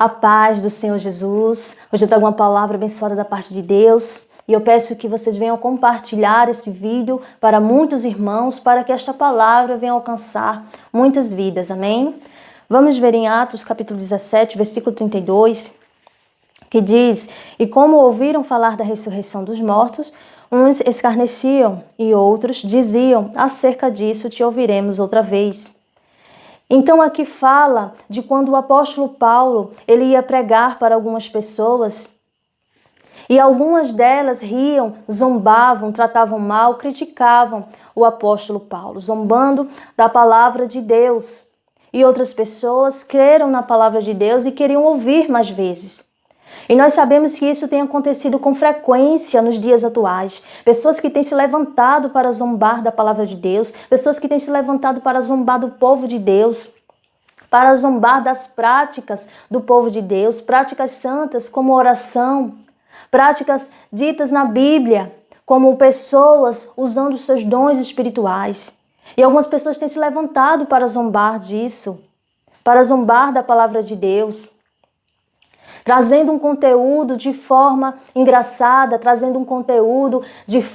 A paz do Senhor Jesus. Hoje eu trago uma palavra abençoada da parte de Deus. E eu peço que vocês venham compartilhar esse vídeo para muitos irmãos, para que esta palavra venha alcançar muitas vidas. Amém? Vamos ver em Atos capítulo 17, versículo 32, que diz: E como ouviram falar da ressurreição dos mortos, uns escarneciam e outros diziam: acerca disso te ouviremos outra vez. Então aqui fala de quando o apóstolo Paulo ele ia pregar para algumas pessoas e algumas delas riam, zombavam, tratavam mal, criticavam o apóstolo Paulo, zombando da palavra de Deus. E outras pessoas creram na palavra de Deus e queriam ouvir mais vezes. E nós sabemos que isso tem acontecido com frequência nos dias atuais. Pessoas que têm se levantado para zombar da palavra de Deus, pessoas que têm se levantado para zombar do povo de Deus, para zombar das práticas do povo de Deus, práticas santas como oração, práticas ditas na Bíblia, como pessoas usando os seus dons espirituais. E algumas pessoas têm se levantado para zombar disso, para zombar da palavra de Deus, trazendo um conteúdo de forma engraçada, trazendo um conteúdo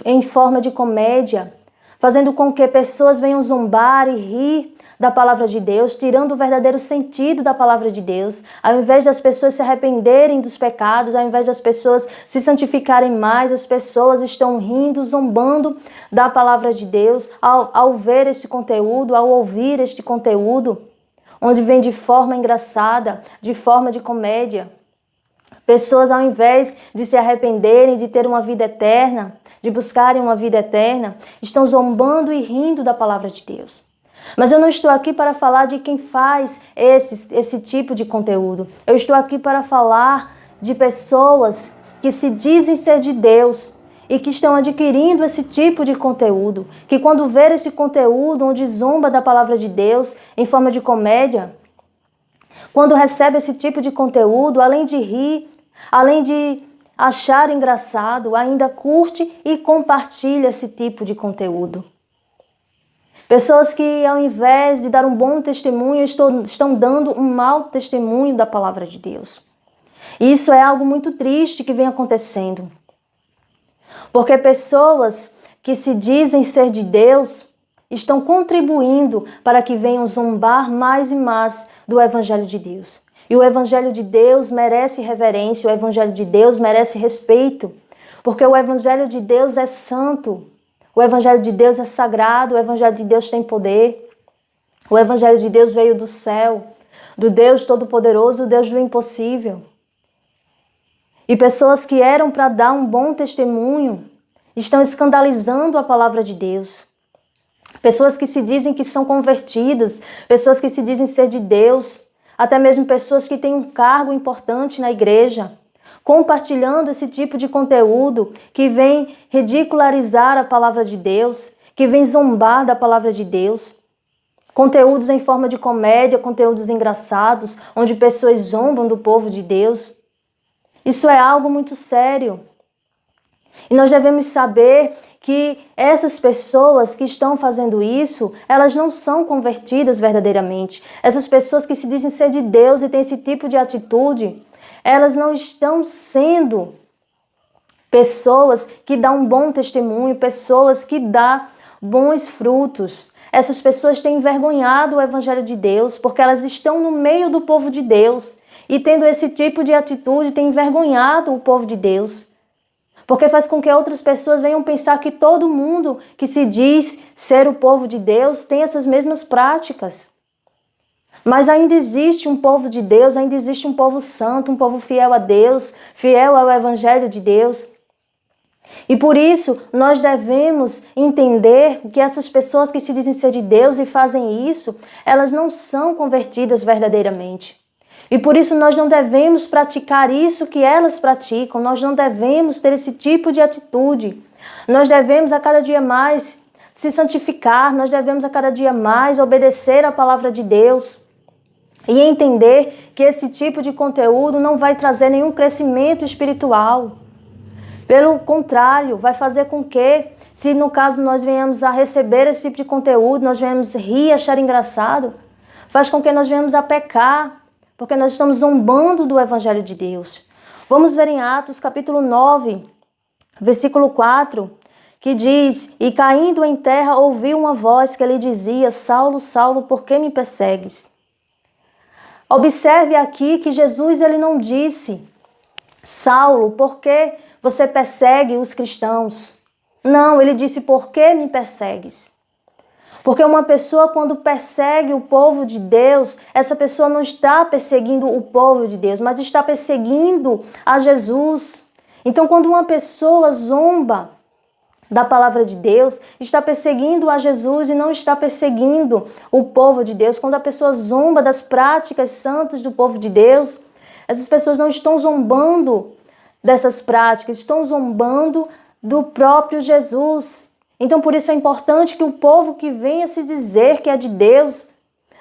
em forma de comédia, fazendo com que pessoas venham zombar e rir da palavra de Deus, tirando o verdadeiro sentido da palavra de Deus. Ao invés das pessoas se arrependerem dos pecados, ao invés das pessoas se santificarem mais, as pessoas estão rindo, zombando da palavra de Deus ao ver este conteúdo, ao ouvir este conteúdo, onde vem de forma engraçada, de forma de comédia. Pessoas, ao invés de se arrependerem, de ter uma vida eterna, de buscarem uma vida eterna, estão zombando e rindo da palavra de Deus. Mas eu não estou aqui para falar de quem faz esse tipo de conteúdo. Eu estou aqui para falar de pessoas que se dizem ser de Deus e que estão adquirindo esse tipo de conteúdo, que quando ver esse conteúdo onde zomba da palavra de Deus em forma de comédia, quando recebe esse tipo de conteúdo, além de rir, além de achar engraçado, ainda curte e compartilha esse tipo de conteúdo. Pessoas que, ao invés de dar um bom testemunho, estão dando um mau testemunho da palavra de Deus. E isso é algo muito triste que vem acontecendo. Porque pessoas que se dizem ser de Deus estão contribuindo para que venham zombar mais e mais do Evangelho de Deus. E o Evangelho de Deus merece reverência, o Evangelho de Deus merece respeito, porque o Evangelho de Deus é santo, o Evangelho de Deus é sagrado, o Evangelho de Deus tem poder, o Evangelho de Deus veio do céu, do Deus Todo-Poderoso, do Deus do impossível. E pessoas que eram para dar um bom testemunho estão escandalizando a palavra de Deus. Pessoas que se dizem que são convertidas, pessoas que se dizem ser de Deus, até mesmo pessoas que têm um cargo importante na igreja, compartilhando esse tipo de conteúdo que vem ridicularizar a palavra de Deus, que vem zombar da palavra de Deus. Conteúdos em forma de comédia, conteúdos engraçados, onde pessoas zombam do povo de Deus. Isso é algo muito sério. E nós devemos saber que essas pessoas que estão fazendo isso, elas não são convertidas verdadeiramente. Essas pessoas que se dizem ser de Deus e têm esse tipo de atitude, elas não estão sendo pessoas que dão um bom testemunho, pessoas que dão bons frutos. Essas pessoas têm envergonhado o Evangelho de Deus, porque elas estão no meio do povo de Deus e tendo esse tipo de atitude têm envergonhado o povo de Deus. Porque faz com que outras pessoas venham pensar que todo mundo que se diz ser o povo de Deus tem essas mesmas práticas. Mas ainda existe um povo de Deus, ainda existe um povo santo, um povo fiel a Deus, fiel ao Evangelho de Deus. E por isso nós devemos entender que essas pessoas que se dizem ser de Deus e fazem isso, elas não são convertidas verdadeiramente. E por isso nós não devemos praticar isso que elas praticam, nós não devemos ter esse tipo de atitude. Nós devemos a cada dia mais se santificar, nós devemos a cada dia mais obedecer à palavra de Deus e entender que esse tipo de conteúdo não vai trazer nenhum crescimento espiritual. Pelo contrário, vai fazer com que, se no caso nós venhamos a receber esse tipo de conteúdo, nós venhamos rir, achar engraçado, faz com que nós venhamos a pecar, porque nós estamos zombando do Evangelho de Deus. Vamos ver em Atos capítulo 9, versículo 4, que diz: E caindo em terra ouviu uma voz que lhe dizia: Saulo, Saulo, por que me persegues? Observe aqui que Jesus ele não disse: Saulo, por que você persegue os cristãos? Não, ele disse: por que me persegues? Porque uma pessoa, quando persegue o povo de Deus, essa pessoa não está perseguindo o povo de Deus, mas está perseguindo a Jesus. Então, quando uma pessoa zomba da palavra de Deus, está perseguindo a Jesus e não está perseguindo o povo de Deus. Quando a pessoa zomba das práticas santas do povo de Deus, essas pessoas não estão zombando dessas práticas, estão zombando do próprio Jesus. Então, por isso é importante que o povo que venha se dizer que é de Deus,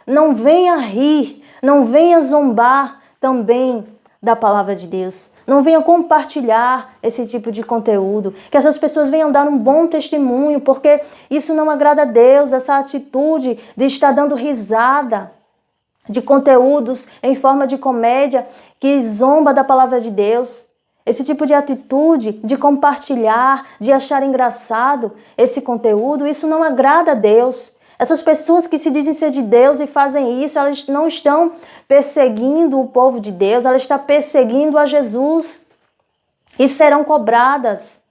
não venha rir, não venha zombar também da palavra de Deus. Não venha compartilhar esse tipo de conteúdo. Que essas pessoas venham dar um bom testemunho, porque isso não agrada a Deus, essa atitude de estar dando risada de conteúdos em forma de comédia que zomba da palavra de Deus. Esse tipo de atitude de compartilhar, de achar engraçado esse conteúdo, isso não agrada a Deus. Essas pessoas que se dizem ser de Deus e fazem isso, elas não estão perseguindo o povo de Deus, elas estão perseguindo a Jesus e serão cobradas.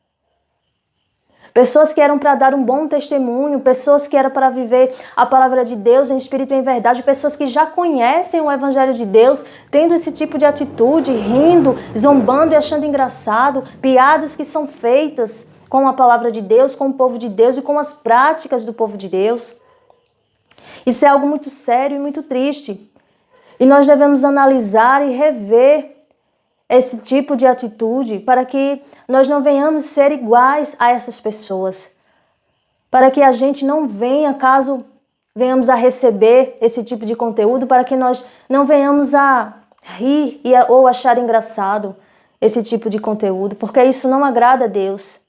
Pessoas que eram para dar um bom testemunho, pessoas que eram para viver a palavra de Deus em espírito e em verdade, pessoas que já conhecem o Evangelho de Deus, tendo esse tipo de atitude, rindo, zombando e achando engraçado, piadas que são feitas com a palavra de Deus, com o povo de Deus e com as práticas do povo de Deus. Isso é algo muito sério e muito triste. E nós devemos analisar e rever esse tipo de atitude para que nós não venhamos ser iguais a essas pessoas. Para que a gente não venha, caso venhamos a receber esse tipo de conteúdo, para que nós não venhamos a rir ou achar engraçado esse tipo de conteúdo, porque isso não agrada a Deus.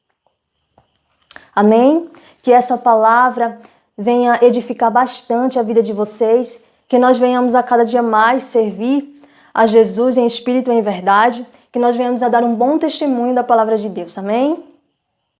Amém? Que essa palavra venha edificar bastante a vida de vocês, que nós venhamos a cada dia mais servir a Jesus em espírito e em verdade, que nós venhamos a dar um bom testemunho da palavra de Deus. Amém?